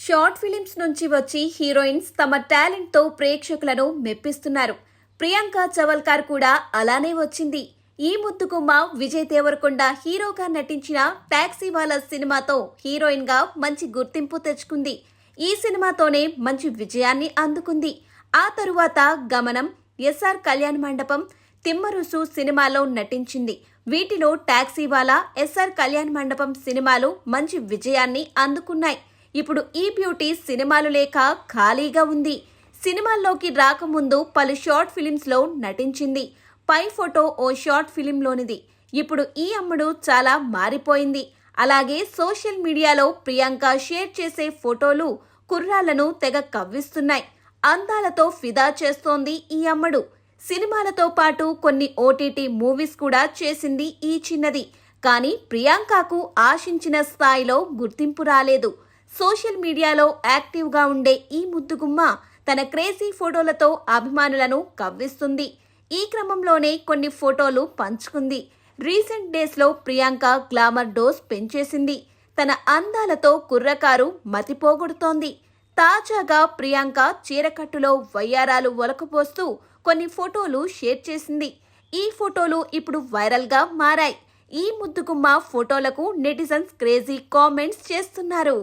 Short films నుంచి వచ్చి heroines తమ టాలెంట్ తో ప్రేక్షకులను మెప్పిస్తున్నారు. ప్రియాంక చవల్కర్ కూడా అలానే వచ్చింది. ఈ ముద్దుగుమ్మ విజయ్ దేవరకొండ హీరోగా నటించిన టాక్సీవాలా సినిమాతో హీరోయిన్ గా మంచి గుర్తింపు తెచ్చుకుంది. ఈ సినిమాతోనే మంచి విజయాన్ని అందుకుంది. ఆ తరువాత గమనం, ఎస్ఆర్ కళ్యాణ మండపం, తిమ్మరుసు సినిమాలో నటించింది. వీటిలో టాక్సీవాలా, ఎస్ఆర్ కళ్యాణ మండపం సినిమాలు మంచి విజయాన్ని అందుకున్నాయి. ఇప్పుడు ఈ బ్యూటీ సినిమాలు లేక ఖాళీగా ఉంది. సినిమాల్లోకి రాకముందు పలు షార్ట్ ఫిలిమ్స్ లో నటించింది. పై ఫోటో ఓ షార్ట్ ఫిలింలోనిది. ఇప్పుడు ఈ అమ్మడు చాలా మారిపోయింది. అలాగే సోషల్ మీడియాలో ప్రియాంక షేర్ చేసే ఫోటోలు కుర్రాళ్లను తెగ కవ్విస్తున్నాయి. అందాలతో ఫిదా చేస్తోంది ఈ అమ్మడు. సినిమాలతో పాటు కొన్ని ఓటీటీ మూవీస్ కూడా చేసింది ఈ చిన్నది. కానీ ప్రియాంకకు ఆశించిన స్థాయిలో గుర్తింపు రాలేదు. సోషల్ మీడియాలో యాక్టివ్గా ఉండే ఈ ముద్దుగుమ్మ తన క్రేజీ ఫోటోలతో అభిమానులను కవ్విస్తుంది. ఈ క్రమంలోనే కొన్ని ఫోటోలు పంచుకుంది. రీసెంట్ డేస్లో ప్రియాంక గ్లామర్ డోస్ పెంచేసింది. తన అందాలతో కుర్రకారు మతిపోగొడుతోంది. తాజాగా ప్రియాంక చీరకట్టులో వయ్యారాలు ఒలకపోస్తూ కొన్ని ఫోటోలు షేర్ చేసింది. ఈ ఫోటోలు ఇప్పుడు వైరల్గా మారాయి. ఈ ముద్దుగుమ్మ ఫోటోలకు నెటిజన్స్ క్రేజీ కామెంట్స్ చేస్తున్నారు.